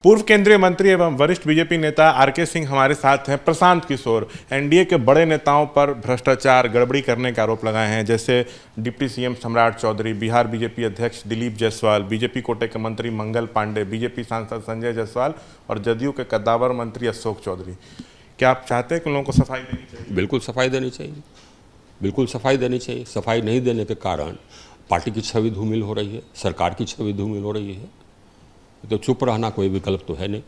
पूर्व केंद्रीय मंत्री एवं वरिष्ठ बीजेपी नेता आरके सिंह हमारे साथ हैं। प्रशांत किशोर एनडीए के बड़े नेताओं पर भ्रष्टाचार गड़बड़ी करने का आरोप लगाए हैं, जैसे डिप्टी सीएम सम्राट चौधरी, बिहार बीजेपी अध्यक्ष दिलीप जायसवाल, बीजेपी कोटे के मंत्री मंगल पांडे, बीजेपी सांसद संजय जायसवाल और जदयू के कद्दावर मंत्री अशोक चौधरी। क्या आप चाहते हैं कि लोगों को सफाई देनी चाहिए? बिल्कुल सफाई देनी चाहिए, बिल्कुल सफाई देनी चाहिए। सफाई नहीं देने के कारण पार्टी की छवि धूमिल हो रही है, सरकार की छवि धूमिल हो रही है। तो चुप रहना कोई विकल्प तो है नहीं।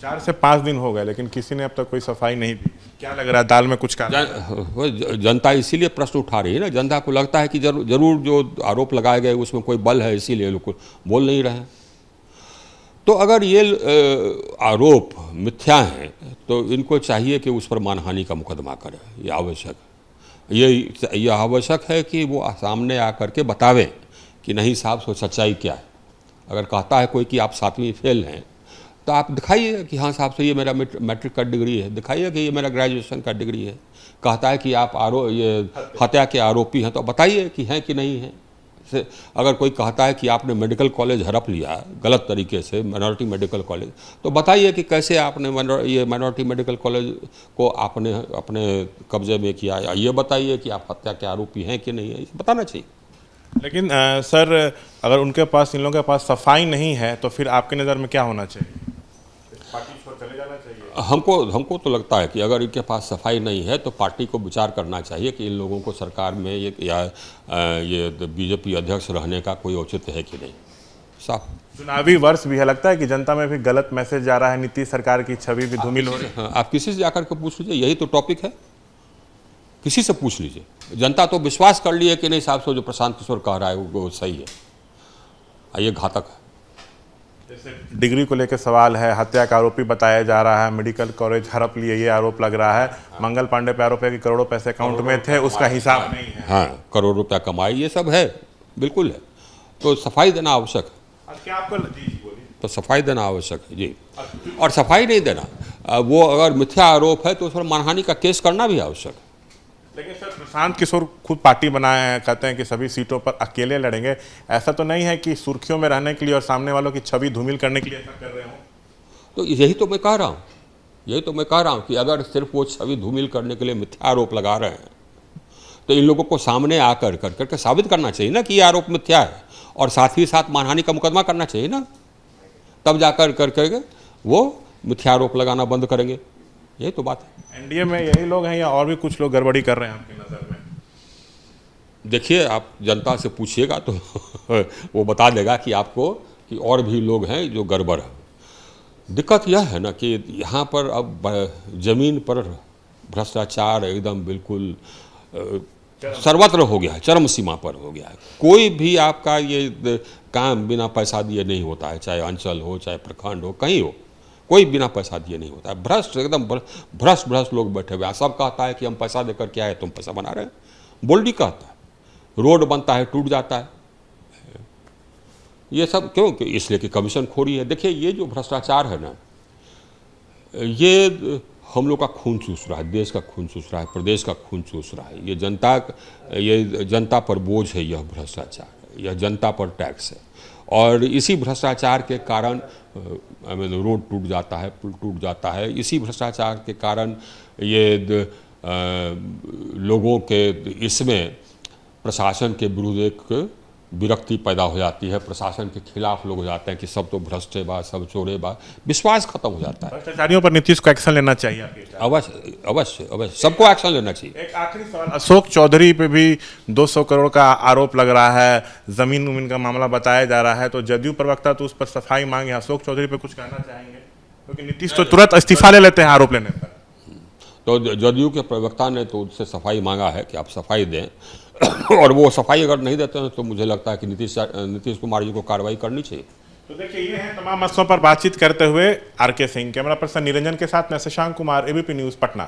4 से 5 दिन हो गए लेकिन किसी ने अब तक कोई सफाई नहीं दी। क्या लग रहा है, दाल में कुछ जनता इसीलिए प्रश्न उठा रही है ना। जनता को लगता है कि जरूर जो आरोप लगाए गए उसमें कोई बल है, इसीलिए लोग बोल नहीं रहे हैं। तो अगर ये आरोप मिथ्या हैं तो इनको चाहिए कि उस पर मानहानि का मुकदमा करें। ये आवश्यक है, ये आवश्यक है कि वो सामने आकर के बतावे कि नहीं साहब सो सच्चाई क्या है। अगर कहता है कोई कि आप 7वीं फेल हैं तो आप दिखाइए कि हाँ साहब से ये मेरा मैट्रिक का डिग्री है, दिखाइए कि ये मेरा ग्रेजुएशन का डिग्री है। कहता है कि आप ये हत्या के आरोपी हैं तो बताइए कि हैं कि नहीं हैं। अगर कोई कहता है कि आपने मेडिकल कॉलेज हड़प लिया गलत तरीके से, माइनॉरिटी मेडिकल कॉलेज, तो बताइए कि कैसे आपने ये माइनॉरिटी मेडिकल कॉलेज को आपने अपने कब्जे में किया। ये बताइए कि आप हत्या के आरोपी हैं कि नहीं है, बताना चाहिए। लेकिन सर, अगर उनके पास, इन लोगों के पास सफाई नहीं है तो फिर आपकी नज़र में क्या होना चाहिए? पार्टी छोड़ चले जाना चाहिए? हमको तो लगता है कि अगर इनके पास सफाई नहीं है तो पार्टी को विचार करना चाहिए कि इन लोगों को सरकार में ये बीजेपी अध्यक्ष रहने का कोई औचित्य है कि नहीं। साफ चुनावी वर्ष भी है, लगता है कि जनता में भी गलत मैसेज जा रहा है, नीतीश सरकार की छवि भी धूमिल हो रही है। आप किसी से जाकर के पूछ लीजिए, यही तो टॉपिक है। किसी से पूछ लीजिए, जनता तो विश्वास कर ली है कि नहीं साहब सो जो प्रशांत किशोर कह रहा है वो सही है। ये घातक है। जैसे डिग्री को लेकर सवाल है, हत्या का आरोपी बताया जा रहा है, मेडिकल कॉलेज हड़प लिए ये आरोप लग रहा है। मंगल पांडे पे आरोप है कि करोड़ों पैसे अकाउंट में थे, उसका हिसाब नहीं है। हाँ, करोड़ रुपया कमाई, ये सब है, बिल्कुल है। तो सफाई देना आवश्यक है। क्या आपको बोलिए? तो सफाई देना आवश्यक है जी। और सफाई नहीं देना, वो अगर मिथ्या आरोप है तो उस पर मानहानि का केस करना भी आवश्यक है। लेकिन सर, प्रशांत किशोर खुद पार्टी बनाए हैं, कहते हैं कि सभी सीटों पर अकेले लड़ेंगे। ऐसा तो नहीं है कि सुर्खियों में रहने के लिए और सामने वालों की छवि धूमिल करने के लिए ऐसा कर रहे हो? तो यही तो मैं कह रहा हूँ कि अगर सिर्फ वो छवि धूमिल करने के लिए मिथ्या आरोप लगा रहे हैं तो इन लोगों को सामने आकर करके साबित करना चाहिए ना कि ये आरोप मिथ्या है, और साथ ही साथ मानहानि का मुकदमा करना चाहिए ना। तब जाकर करके वो मिथ्या आरोप लगाना बंद करेंगे। यही तो बात है। एनडीए में यही लोग हैं या और भी कुछ लोग गड़बड़ी कर रहे हैं आपकी नज़र में? देखिए, आप जनता से पूछिएगा तो वो बता देगा कि आपको कि और भी लोग हैं जो गड़बड़ है। दिक्कत यह है ना कि यहाँ पर अब जमीन पर भ्रष्टाचार एकदम बिल्कुल सर्वत्र हो गया है, चरम सीमा पर हो गया है। कोई भी आपका ये काम बिना पैसा दिए नहीं होता है, चाहे अंचल हो चाहे प्रखंड हो, कहीं हो, कोई बिना पैसा दिए नहीं होता है। भ्रष्ट, एकदम भ्रष्ट लोग बैठे हुए हैं। सब कहता है कि हम पैसा देकर क्या है, तुम पैसा बना रहे हैं। बोल्डी कहता है, रोड बनता है टूट जाता है। ये सब क्यों? इसलिए कि कमीशन खोरी है। देखिए, ये जो भ्रष्टाचार है ना, ये हम लोग का खून चूस रहा है, देश का खून चूस रहा है, प्रदेश का खून चूस रहा है। ये जनता पर बोझ है, यह भ्रष्टाचार, यह जनता पर टैक्स है। और इसी भ्रष्टाचार के कारण रोड टूट जाता है, पुल टूट जाता है। इसी भ्रष्टाचार के कारण ये लोगों के इसमें प्रशासन के विरुद्ध एक विरक्ति पैदा हो जाती है। प्रशासन के खिलाफ लोग हो जाते हैं कि सब तो भ्रष्ट है बा, सब चोरे बा, विश्वास खत्म हो जाता है। भ्रष्टाचारियों पर नीतीश को एक्शन लेना चाहिए आपके? अवश्य सबको एक्शन लेना चाहिए। एक आखिरी सवाल, अशोक चौधरी पे भी 200 करोड़ का आरोप लग रहा है, जमीन उमीन का मामला बताया जा रहा है, तो जदयू प्रवक्ता तो उस पर सफाई मांगे। अशोक चौधरी पे कुछ कहना चाहेंगे? क्योंकि नीतीश तो तुरंत इस्तीफा ले लेते हैं आरोप लेने पर। तो जदयू के प्रवक्ता ने तो उससे सफाई मांगा है कि आप सफाई दें और वो सफाई अगर नहीं देते हैं तो मुझे लगता है कि नीतीश कुमार जी को कार्रवाई करनी चाहिए। तो देखिए, ये हैं तमाम मसलों पर बातचीत करते हुए आरके सिंह। कैमरा पर्सन निरंजन के साथ मैं शशांक कुमार, एबीपी न्यूज़, पटना।